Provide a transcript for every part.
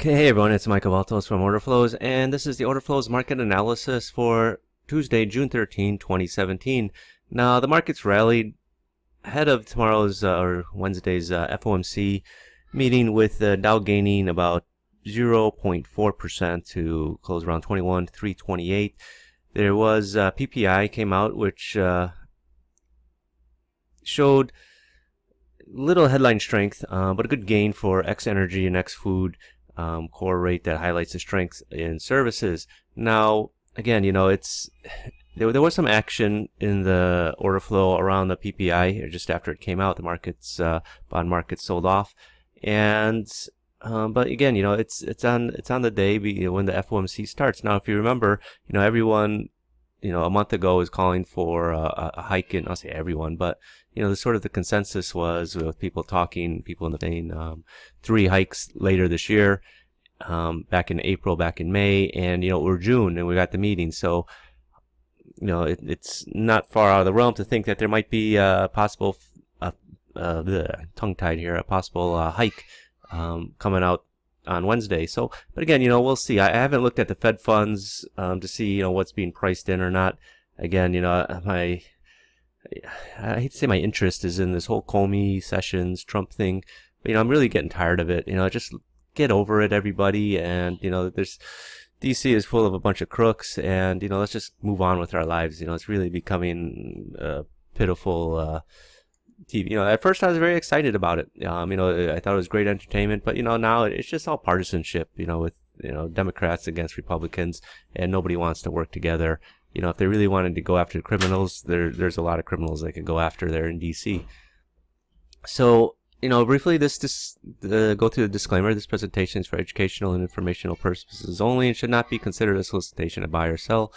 Okay, hey everyone, it's Michael Valtos from Orderflows, and this is the Orderflows market analysis for Tuesday, June 13, 2017. Now, the market's rallied ahead of tomorrow's or Wednesday's FOMC meeting, with the Dow gaining about 0.4% to close around 21,328. There was PPI came out, which showed little headline strength, but a good gain for X energy and X food. Core rate that highlights the strength in services. Now, again, there was some action in the order flow around the PPI just after it came out. The bond market sold off, and but again, it's on the day when the FOMC starts. Now, if you remember, everyone, a month ago was calling for a hike in. I'll say everyone, but the consensus was, with people in the saying 3 hikes later this year, back in April, back in May, and we're June and we got the meeting. So it's not far out of the realm to think that there might be a possible tongue-tied here, a possible hike coming out on Wednesday. So, but again, we'll see. I haven't looked at the Fed funds to see what's being priced in or not. Again, I hate to say my interest is in this whole Comey, Sessions, Trump thing, but I'm really getting tired of it. Just get over it, everybody. And there's DC is full of a bunch of crooks, and let's just move on with our lives. It's really becoming pitiful TV. At first I was very excited about it. I thought it was great entertainment, but now it's just all partisanship. With Democrats against Republicans, and nobody wants to work together. If they really wanted to go after the criminals, there's a lot of criminals they could go after there in DC. So, briefly, go through the disclaimer. This presentation is for educational and informational purposes only and should not be considered a solicitation to buy or sell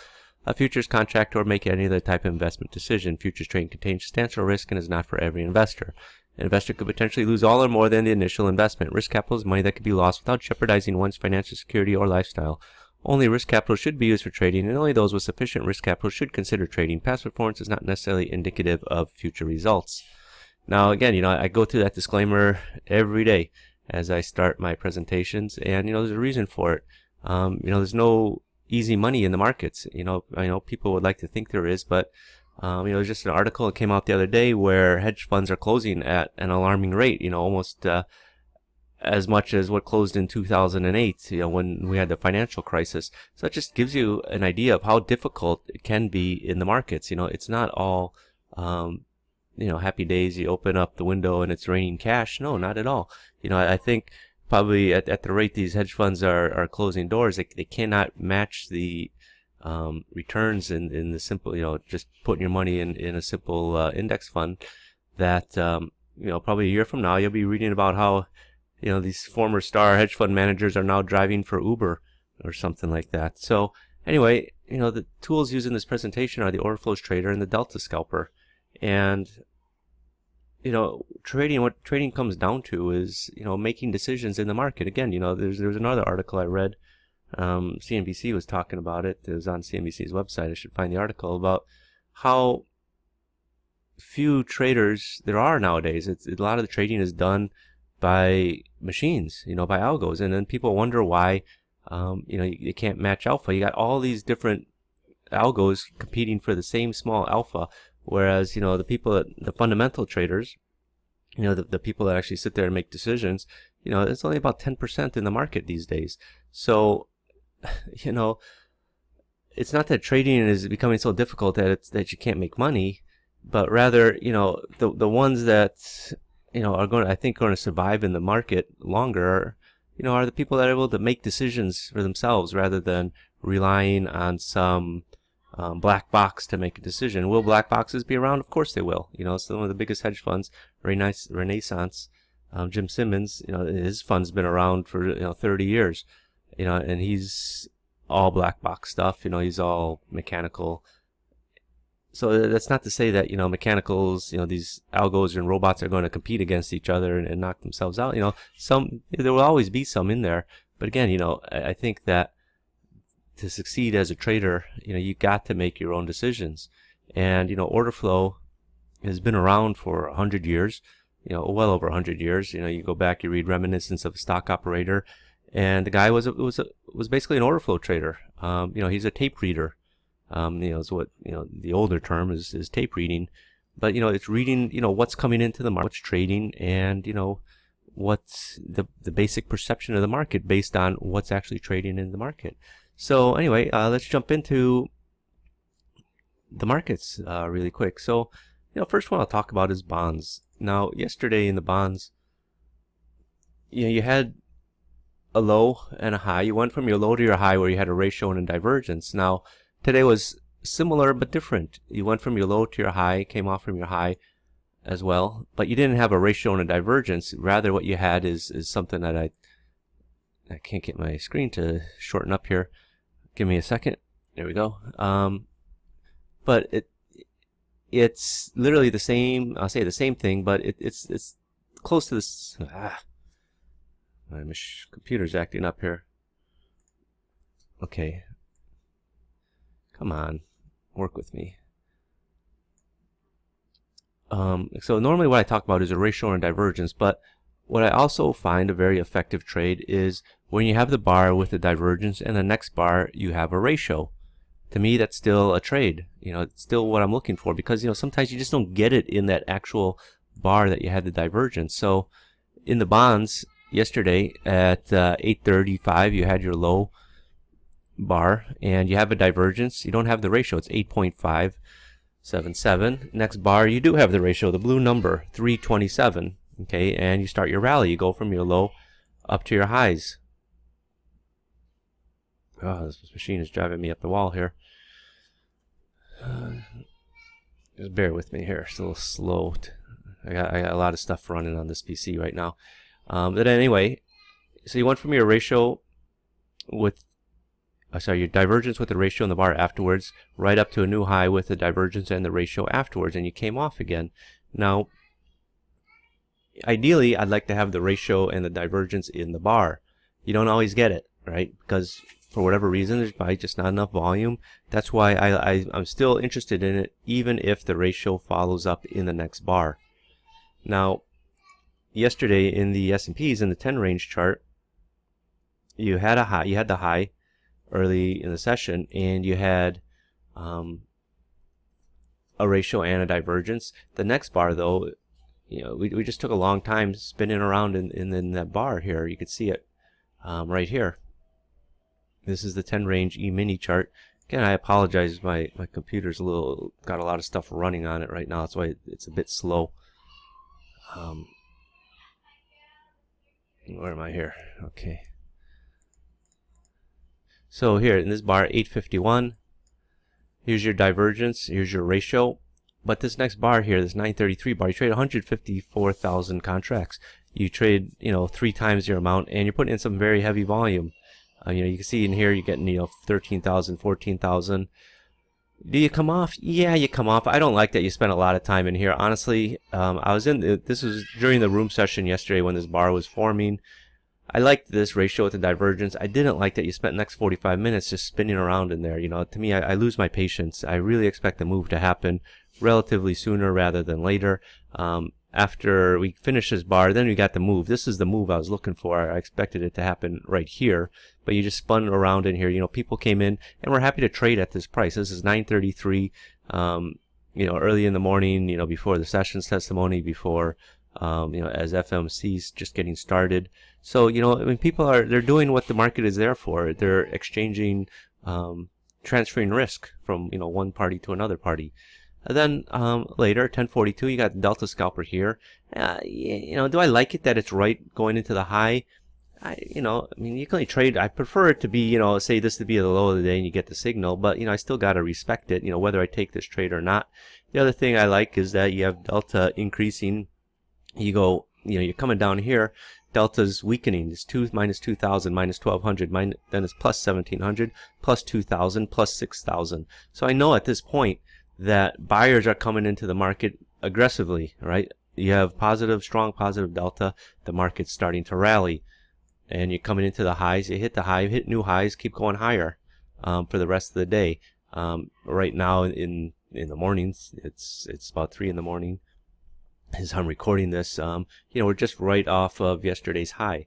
a futures contract or make any other type of investment decision. Futures trading contains substantial risk and is not for every investor. An investor could potentially lose all or more than the initial investment. Risk capital is money that could be lost without jeopardizing one's financial security or lifestyle. Only risk capital should be used for trading, and only those with sufficient risk capital should consider trading. Past performance is not necessarily indicative of future results. Now, again, I go through that disclaimer every day as I start my presentations, and there's a reason for it. There's no easy money in the markets. I know people would like to think there is, but there's just an article that came out the other day where hedge funds are closing at an alarming rate. Almost as much as what closed in 2008, when we had the financial crisis. So it just gives you an idea of how difficult it can be in the markets. It's not all, happy days. You open up the window and it's raining cash. No, not at all. I think probably at the rate these hedge funds are closing doors, they cannot match the returns in the simple, just putting your money in a simple index fund that, probably a year from now, you'll be reading about how these former star hedge fund managers are now driving for Uber or something like that. So anyway, the tools used in this presentation are the Orderflows Trader and the Delta Scalper. And, what trading comes down to is, making decisions in the market. Again, there's another article I read. CNBC was talking about it. It was on CNBC's website. I should find the article about how few traders there are nowadays. A lot of the trading is done by machines, by algos, and then people wonder why, you can't match alpha. You got all these different algos competing for the same small alpha, whereas the fundamental traders, the people that actually sit there and make decisions, it's only about 10% in the market these days. So, it's not that trading is becoming so difficult that you can't make money, but rather, the ones that are going to survive in the market longer, are the people that are able to make decisions for themselves rather than relying on some black box to make a decision. Will black boxes be around? Of course they will. Some of the biggest hedge funds, Renaissance, Jim Simmons, his fund's been around for 30 years, and he's all black box stuff. He's all mechanical. So that's not to say that, mechanicals, these algos and robots are going to compete against each other and knock themselves out. There will always be some in there. But again, I think that to succeed as a trader, you got to make your own decisions. And, order flow has been around for 100 years, well over 100 years. You go back, you read Reminiscence of a Stock Operator, and the guy was basically an order flow trader. He's a tape reader. Is what the older term is tape reading, but it's reading what's coming into the market, what's trading, and what's the basic perception of the market based on what's actually trading in the market. So anyway, let's jump into the markets really quick. So first one I'll talk about is bonds. Now yesterday in the bonds, you had a low and a high. You went from your low to your high where you had a ratio and a divergence. Now today was similar but different. You went from your low to your high, came off from your high as well, but you didn't have a ratio and a divergence. Rather what you had is something that I can't get my screen to shorten up here. Give me a second. There we go. But it's literally the same. I'll say the same thing, but it's close to this. My computer's acting up here. Okay. Come on, work with me. So normally what I talk about is a ratio and divergence, but what I also find a very effective trade is when you have the bar with the divergence and the next bar you have a ratio. To me, that's still a trade. It's still what I'm looking for, because sometimes you just don't get it in that actual bar that you had the divergence. So in the bonds yesterday at 8:35, you had your low bar and you have a divergence. You don't have the ratio. It's 8.577. Next bar, you do have the ratio, the blue number, 327. Okay, and you start your rally. You go from your low up to your highs. Oh, this machine is driving me up the wall here. Just bear with me here. It's a little slow. I got a lot of stuff running on this PC right now. But anyway, so you went from your ratio with, your divergence with the ratio and the bar afterwards, right up to a new high with the divergence and the ratio afterwards, and you came off again. Now, ideally, I'd like to have the ratio and the divergence in the bar. You don't always get it, right? Because for whatever reason, there's probably just not enough volume. That's why I'm still interested in it, even if the ratio follows up in the next bar. Now, yesterday in the S&Ps, in the 10 range chart, you had the high early in the session, and you had a ratio and a divergence. The next bar, though, we just took a long time spinning around in that bar here. You could see it right here. This is the 10 range E-mini chart. Again, I apologize. My computer's got a lot of stuff running on it right now. That's why it's a bit slow. Where am I here? Okay. So here in this bar, 851. Here's your divergence. Here's your ratio. But this next bar here, this 933 bar, you trade 154,000 contracts. You trade, 3 times your amount, and you're putting in some very heavy volume. You can see in here you're getting 13,000, 14,000. Do you come off? Yeah, you come off. I don't like that you spent a lot of time in here. Honestly, this was during the room session yesterday when this bar was forming. I liked this ratio with the divergence. I didn't like that you spent the next 45 minutes just spinning around in there. To me, I lose my patience. I really expect the move to happen relatively sooner rather than later. After we finish this bar, then we got the move. This is the move I was looking for. I expected it to happen right here, but you just spun around in here. People came in and we're happy to trade at this price. This is 933, early in the morning, before the sessions testimony, before, as FOMC's just getting started. So, people they're doing what the market is there for. They're exchanging, transferring risk from, one party to another party. And then later, 1042, you got Delta Scalper here. Do I like it that it's right going into the high? You can only trade. I prefer it to be, say this to be the low of the day and you get the signal, but, I still got to respect it, whether I take this trade or not. The other thing I like is that you have Delta increasing. You go, you're coming down here. Delta's weakening. It's minus 2,000, minus 1,200, then it's plus 1,700, plus 2,000, plus 6,000. So I know at this point that buyers are coming into the market aggressively, right? You have strong positive delta. The market's starting to rally, and you're coming into the highs. You hit the high, hit new highs, keep going higher for the rest of the day. Right now in the mornings, it's about 3 in the morning as I'm recording this. We're just right off of yesterday's high.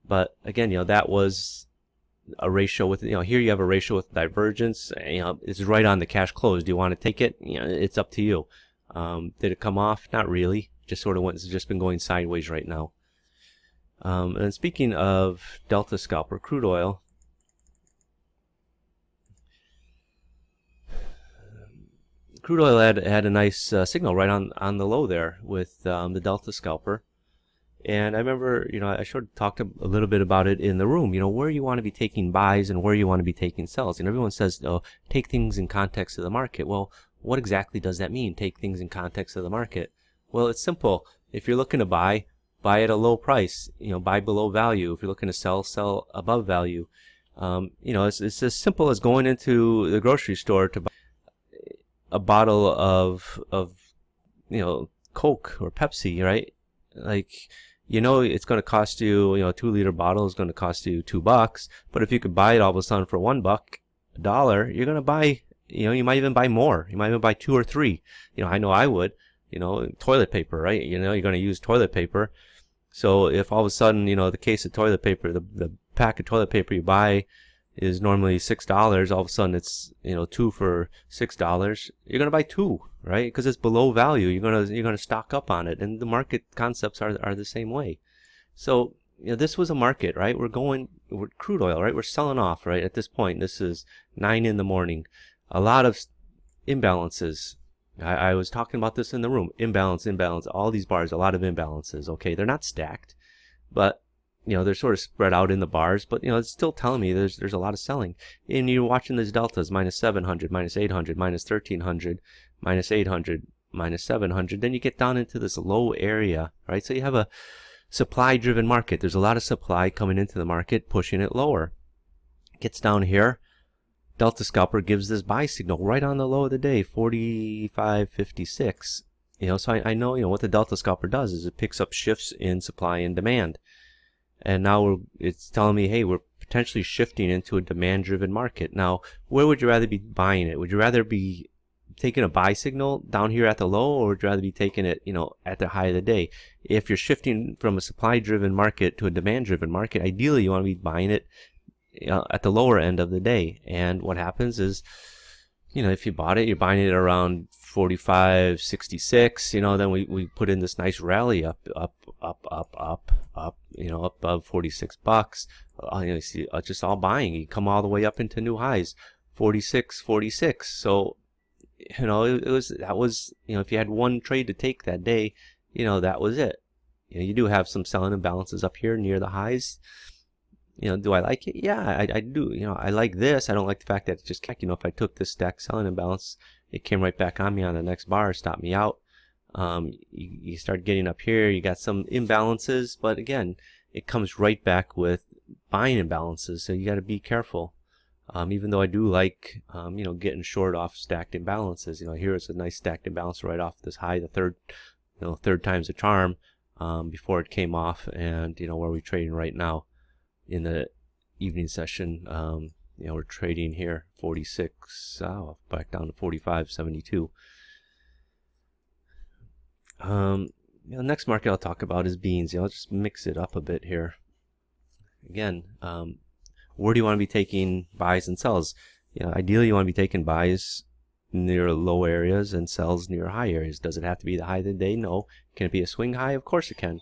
But again, that was a ratio with, here you have a ratio with divergence. It's right on the cash close. Do you want to take it? It's up to you. Did it come off? Not really. Just sort of it's just been going sideways right now. And speaking of Delta scalper, crude oil. Crude oil had a nice signal right on the low there with the Delta scalper. And I remember, I sort of talked a little bit about it in the room, where you want to be taking buys and where you want to be taking sells. And everyone says, oh, take things in context of the market. Well, what exactly does that mean, take things in context of the market? Well, it's simple. If you're looking to buy at a low price, buy below value. If you're looking to sell above value. It's as simple as going into the grocery store to buy a bottle of Coke or Pepsi, right? Like, it's going to cost you, a 2-liter bottle is going to cost you $2. But if you could buy it all of a sudden for $1, $1, you're going to buy, you might even buy more. You might even buy 2 or 3. I know I would, toilet paper, right? You're going to use toilet paper. So if all of a sudden, the case of toilet paper, the pack of toilet paper you buy is normally $6, all of a sudden it's 2 for $6, you're going to buy 2, right? Because it's below value. You're going to stock up on it, and the market concepts are the same way. So this was a market, right? We're crude oil, right? We're selling off, right? At this point, this is 9 in the morning. A lot of imbalances. I was talking about this in the room. Imbalance, all these bars, a lot of imbalances. Okay, they're not stacked, but they're sort of spread out in the bars, but it's still telling me there's a lot of selling. And you're watching these deltas, minus 700, minus 800, minus 1300, minus 800, minus 700. Then you get down into this low area, right? So you have a supply-driven market. There's a lot of supply coming into the market, pushing it lower. Gets down here. Delta scalper gives this buy signal right on the low of the day, 45.56. So I know, what the Delta scalper does is it picks up shifts in supply and demand. And now it's telling me, hey, we're potentially shifting into a demand-driven market. Now, where would you rather be buying it? Would you rather be taking a buy signal down here at the low, or would you rather be taking it, at the high of the day? If you're shifting from a supply-driven market to a demand-driven market, ideally you want to be buying it at the lower end of the day. And what happens is, if you bought it, you're buying it around 45.66. Then we put in this nice rally up above $46. You see, just all buying. You come all the way up into new highs, 46.46. So, that was if you had one trade to take that day, that was it. You do have some selling imbalances up here near the highs. Do I like it? Yeah, I do. I like this. I don't like the fact that it just, if I took this stack selling imbalance, it came right back on me on the next bar, stopped me out. You start getting up here, you got some imbalances, but again, it comes right back with buying imbalances, so you got to be careful. Even though I do like, getting short off stacked imbalances. Here is a nice stacked imbalance right off this high, the third time's a charm, before it came off, and where we're trading right now in the evening session. We're trading here 46, back down to 45.72. Next market I'll talk about is beans. I'll just mix it up a bit here. Again, where do you want to be taking buys and sells? Ideally you want to be taking buys near low areas and sells near high areas. Does it have to be the high of the day? No. Can it be a swing high? Of course it can.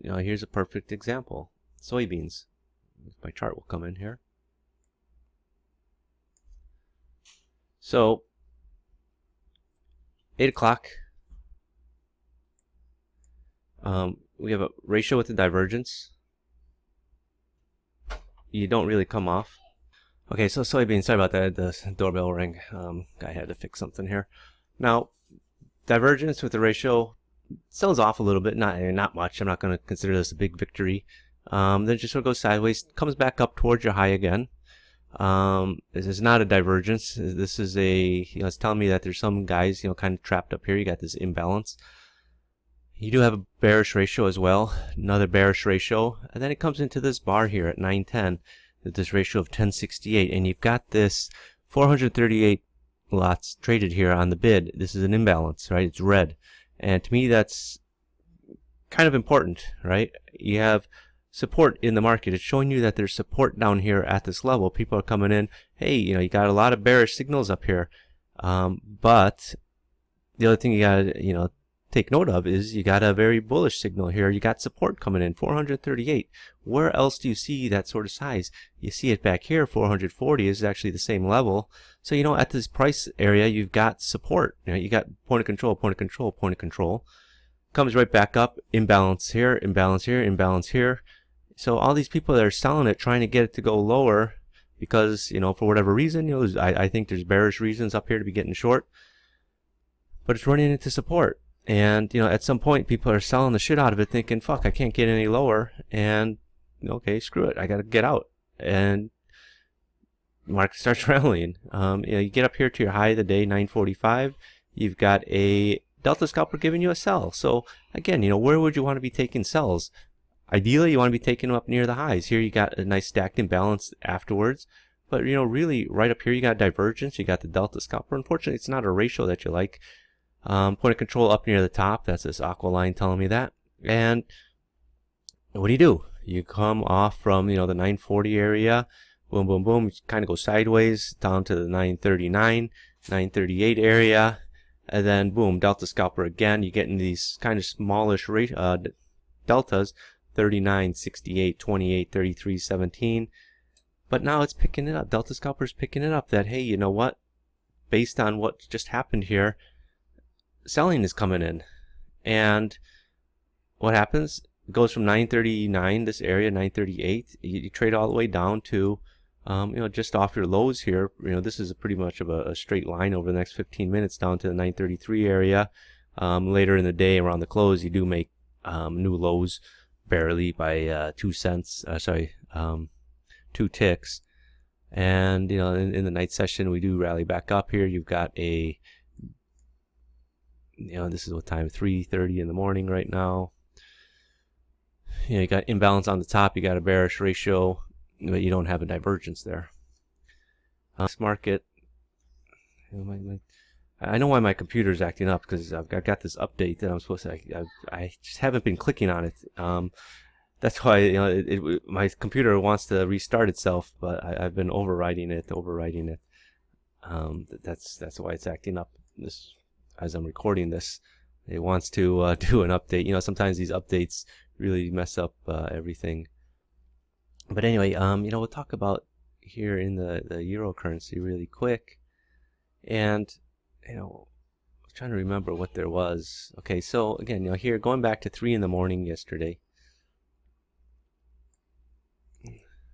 Here's a perfect example. Soybeans. My chart will come in here. So 8 o'clock. We have a ratio with the divergence. You don't really come off. Okay, so soybeans, sorry about that, the doorbell rang. I had to fix something here. Now, divergence with the ratio sells off a little bit, not much. I'm not going to consider this a big victory. Then it just sort of goes sideways, comes back up towards your high again. This is not a divergence. This is a, it's telling me that there's some guys, kind of trapped up here. You got this imbalance. You do have a bearish ratio as well, another bearish ratio, and then it comes into this bar here at 910, this ratio of 1068, and you've got this 438 lots traded here on the bid. This is an imbalance, right? It's red, and to me that's kind of important, right? You have support in the market. It's showing you that there's support down here at this level. People are coming in, hey, you got a lot of bearish signals up here. But the other thing you got to, take note of is you got a very bullish signal here. You got support coming in, 438. Where else do you see that sort of size? You see it back here, 440 is actually the same level. So, at this price area, you've got support. You got point of control, point of control, point of control. Comes right back up, imbalance here, imbalance here, imbalance here. So all these people that are selling it, trying to get it to go lower because, for whatever reason, I think there's bearish reasons up here to be getting short. But it's running into support. And, at some point, people are selling the shit out of it thinking, fuck, I can't get any lower. And, okay, screw it. I got to get out. And the market starts rallying. You get up here to your high of the day, 945. You've got a Delta scalper giving you a sell. So, again, where would you want to be taking sells? Ideally, you want to be taking them up near the highs. Here, you got a nice stacked imbalance afterwards. But, really, right up here, you got divergence. You got the Delta scalper. Unfortunately, it's not a ratio that you like. Point of control up near the top. That's this aqua line telling me that. And what do? You come off from, the 940 area. Boom, boom, boom. You kind of go sideways down to the 939, 938 area. And then, boom, Delta scalper again. You get in these kind of smallish deltas. 39, 68, 28, 33, 17. But now it's picking it up. Delta scalper's picking it up that, hey, you know what? Based on what just happened here, selling is coming in. And what happens? It goes from 939, this area, 938. You trade all the way down to, just off your lows here. This is pretty much of a straight line over the next 15 minutes down to the 933 area. Later in the day, around the close, you do make new lows barely by 2 cents. 2 ticks. And, in the night session, we do rally back up here. You've got a this is what time, 3:30 in the morning right now. You got imbalance on the top, you got a bearish ratio, but you don't have a divergence there. This market, I know why my computer's acting up, because I've got this update that I'm supposed to, I just haven't been clicking on it. That's why, my computer wants to restart itself, but I've been overriding it. That's why it's acting up. As I'm recording this, it wants to do an update. Sometimes these updates really mess up everything. But anyway, we'll talk about here in the euro currency really quick. And, I'm trying to remember what there was. Okay, so again, here going back to 3 in the morning yesterday.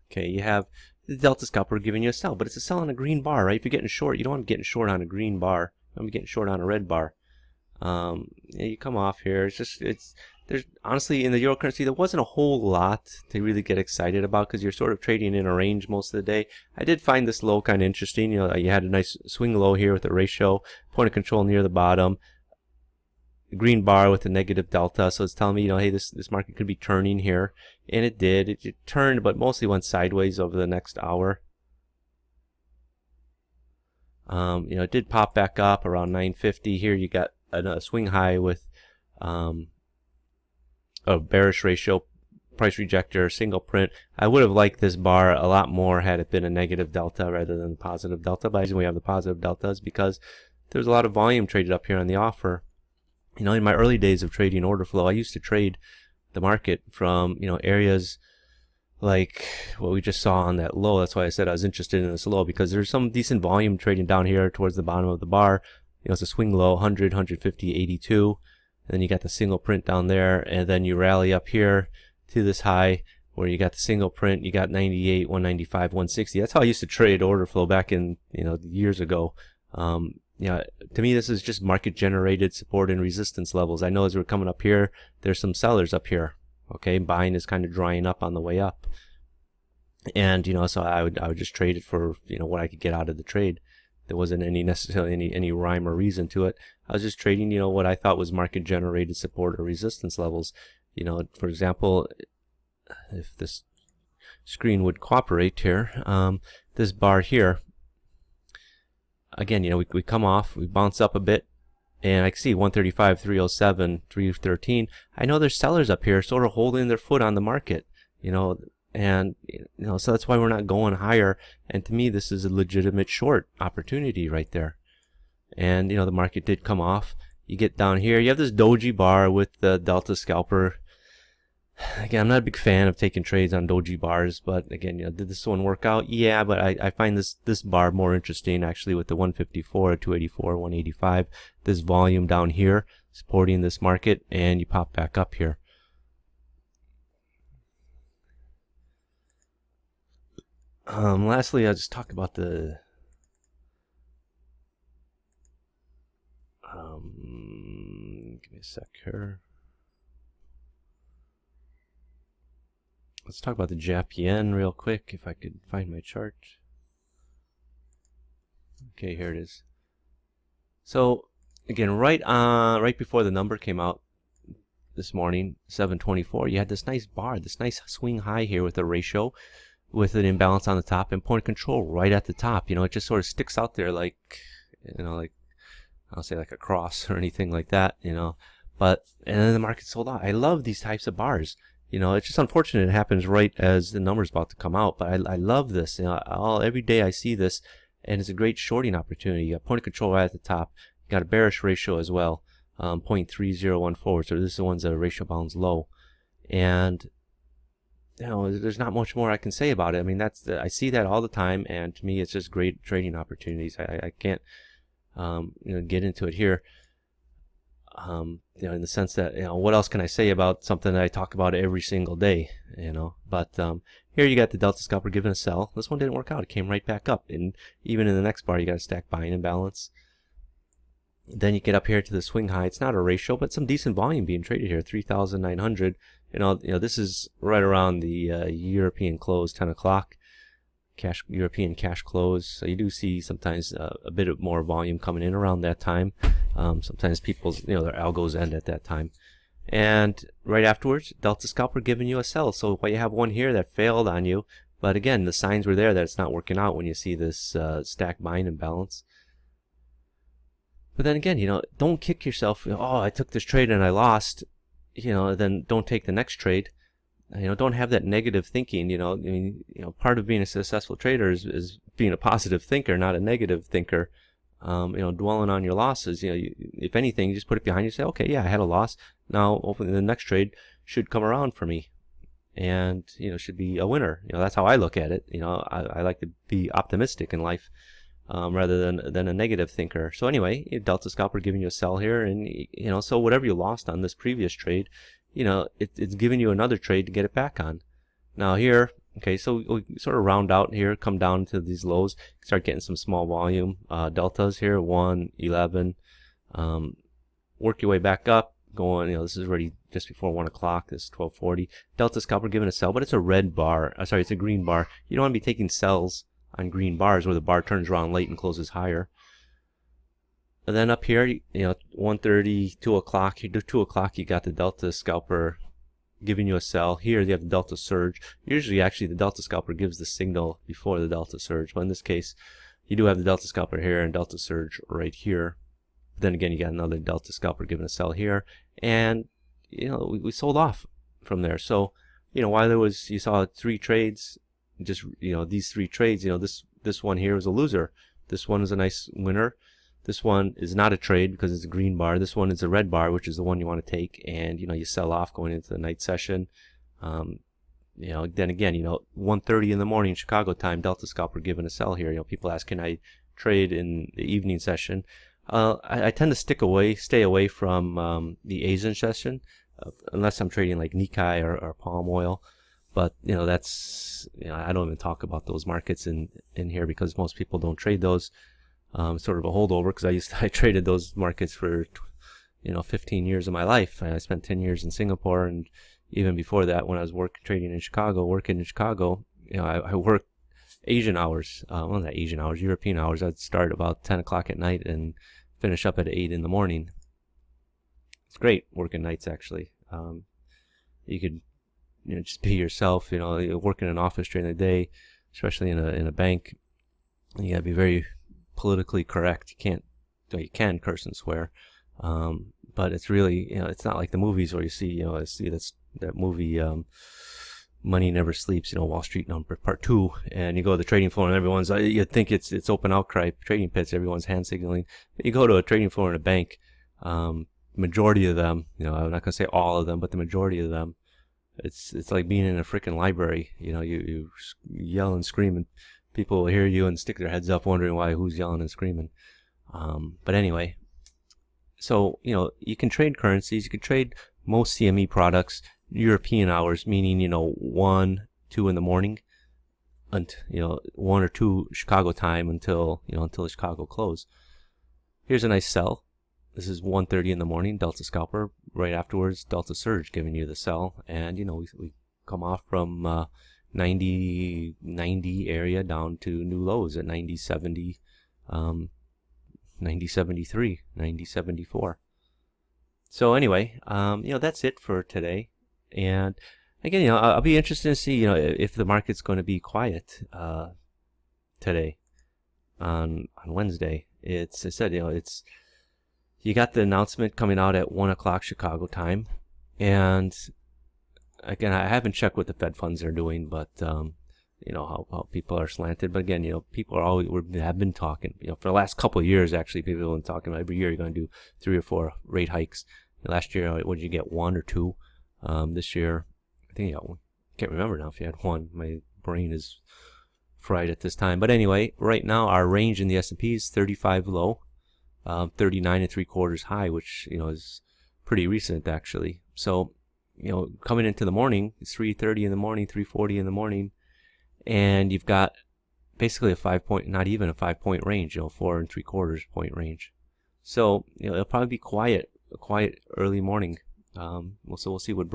Okay, you have the Delta scalper giving you a sell, but it's a sell on a green bar, right? If you're getting short, you don't want to be getting short on a green bar. I'm getting short on a red bar. You come off here. There's honestly in the euro currency there wasn't a whole lot to really get excited about because you're sort of trading in a range most of the day. I did find this low kind of interesting. You had a nice swing low here with a ratio, point of control near the bottom, green bar with a negative delta. So it's telling me, hey, this market could be turning here, and it did. It turned, but mostly went sideways over the next hour. It did pop back up around 950. Here you got a swing high with a bearish ratio, price rejector, single print. I would have liked this bar a lot more had it been a negative delta rather than a positive delta. But the reason we have the positive delta is because there's a lot of volume traded up here on the offer. In my early days of trading order flow, I used to trade the market from areas like what we just saw on that low. That's why I said I was interested in this low, because there's some decent volume trading down here towards the bottom of the bar. It's a swing low, 100, 150, 82. And then you got the single print down there, and then you rally up here to this high where you got the single print. You got 98, 195, 160. That's how I used to trade order flow back in years ago. To me, this is just market generated support and resistance levels. I know as we're coming up here, there's some sellers up here. Okay, buying is kind of drying up on the way up, and so I would just trade it for what I could get out of the trade. There wasn't necessarily any rhyme or reason to it. I was just trading what I thought was market generated support or resistance levels. For example, if this screen would cooperate here, this bar here. Again, we come off, we bounce up a bit. And I can see 135, 307, 313. I know there's sellers up here sort of holding their foot on the market. And so that's why we're not going higher. And to me, this is a legitimate short opportunity right there. And the market did come off. You get down here, you have this doji bar with the delta scalper. Again, I'm not a big fan of taking trades on doji bars, but again, did this one work out? Yeah, but I find this bar more interesting actually, with the 154, 284, 185. This volume down here supporting this market, and you pop back up here. Lastly, I'll just talk about the give me a sec here. Let's talk about the Jap yen real quick, if I could find my chart. Okay, here it is. So again, right before the number came out this morning, 724, you had this nice bar, this nice swing high here with a ratio, with an imbalance on the top and point of control right at the top. It just sort of sticks out there like, like, I'll say like a cross or anything like that, but, and then the market sold out. I love these types of bars. It's just unfortunate it happens right as the number's about to come out, but I love this. Every day I see this, and it's a great shorting opportunity. You got point of control right at the top. You got a bearish ratio as well, 0.3014. So this is the one's a ratio bounds low, and there's not much more I can say about it. I mean, I see that all the time, and to me, it's just great trading opportunities. I can't get into it here. In the sense that, what else can I say about something that I talk about every single day, but here you got the delta scalper giving a sell. This one didn't work out. It came right back up, and even in the next bar you got a stack buying imbalance. Then you get up here to the swing high. It's not a ratio, but some decent volume being traded here, 3,900. This is right around the European close, 10 o'clock European cash close. So you do see sometimes a bit of more volume coming in around that time. Sometimes people's their algos end at that time, and right afterwards delta scalper giving you a sell. So while you have one here that failed on you, but again, the signs were there that it's not working out when you see this stack buying imbalance. But then again, don't kick yourself. Oh, I took this trade and I lost. Then don't take the next trade. Don't have that negative thinking. Part of being a successful trader is being a positive thinker, not a negative thinker. Dwelling on your losses. If anything, you just put it behind you. Say, okay, yeah, I had a loss. Now, hopefully, the next trade should come around for me, and should be a winner. That's how I look at it. I like to be optimistic in life, rather than a negative thinker. So anyway, delta scalper giving you a sell here, and so whatever you lost on this previous trade, it's giving you another trade to get it back on. Now here, okay, so we sort of round out here, come down to these lows, start getting some small volume deltas here, 1, 11, work your way back up, going, this is already just before 1 o'clock, this is 12:40. Delta scalper giving a sell, but it's a red bar, sorry, it's a green bar. You don't want to be taking sells on green bars where the bar turns around late and closes higher. And then up here, 1:30, 2 o'clock, 2 o'clock, you got the delta scalper giving you a sell. Here you have the delta surge. Usually, actually, the delta scalper gives the signal before the delta surge, but in this case, you do have the delta scalper here and delta surge right here. Then again, you got another delta scalper giving a sell here, and we sold off from there. So while you saw 3 trades, just these 3 trades, this one here was a loser. This one is a nice winner. This one is not a trade because it's a green bar. This one is a red bar, which is the one you want to take, and you sell off going into the night session. Then again, 1:30 in the morning Chicago time, delta scalper giving a sell here. People ask, can I trade in the evening session? I tend to stay away from the Asian session, unless I'm trading like Nikkei or palm oil. But that's I don't even talk about those markets in here because most people don't trade those. Sort of a holdover because I traded those markets for 15 years of my life. I spent 10 years in Singapore, and even before that, when I was working in Chicago, I worked Asian hours. Well, not Asian hours, European hours. I'd start about 10 o'clock at night and finish up at 8 in the morning. It's great working nights, actually. You could just be yourself. You work in an office during the day, especially in a bank. You gotta be very politically correct. You can curse and swear, but it's really it's not like the movies where you see that movie Money Never Sleeps, Wall Street Number Part 2, and you go to the trading floor and everyone's, you'd think it's open outcry trading pits, everyone's hand signaling. But you go to a trading floor in a bank, majority of them, I'm not going to say all of them, but the majority of them, it's like being in a freaking library. You yell and scream, and people will hear you and stick their heads up wondering who's yelling and screaming. But anyway, so, you can trade currencies, you can trade most CME products European hours, meaning 1, 2 in the morning, and 1 or 2 Chicago time until the Chicago close. Here's a nice sell. This is 1:30 in the morning, Delta scalper. Right afterwards, Delta surge giving you the sell, and we come off from 90 area down to new lows at 90.70, 90.73, 90.74. So anyway, that's it for today. And again, I'll be interested to see, if the market's going to be quiet today on Wednesday. I said, you got the announcement coming out at 1 o'clock Chicago time, and again, I haven't checked what the Fed funds are doing, but how people are slanted. But again, people have been talking, for the last couple of years. Actually, people have been talking about every year you're going to do 3 or 4 rate hikes. Last year, what did you get, 1 or 2? This year, I think can't remember now if you had 1. My brain is fried at this time. But anyway, right now our range in the S&P is 35 low, 39 3/4 high, which is pretty recent actually. So coming into the morning, it's 3:30 in the morning, 3:40 in the morning, and you've got basically a 5-point, not even a 5-point range, 4 3/4 point range. So it'll probably be a quiet early morning. So we'll see what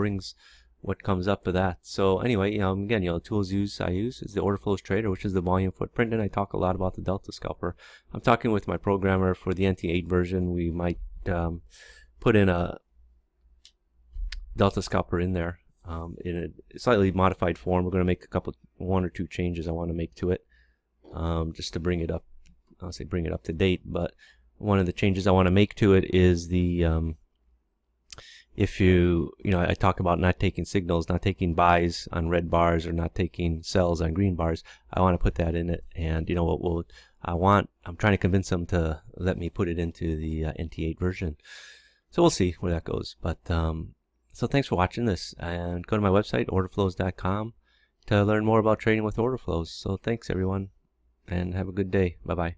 comes up of that. So anyway, again, the tools I use is the Orderflows Trader, which is the volume footprint, and I talk a lot about the Delta scalper. I'm talking with my programmer for the NT8 version. We might put in a Delta scalper in there in a slightly modified form. We're going to make 1 or 2 changes I want to make to it, just to bring it up. I'll say bring it up to date. But one of the changes I want to make to it is the if I talk about not taking signals, not taking buys on red bars, or not taking sells on green bars. I want to put that in it, and I'm trying to convince them to let me put it into the NT8 version. So we'll see where that goes. But so thanks for watching this, and go to my website, orderflows.com, to learn more about trading with order flows. So thanks everyone, and have a good day. Bye bye.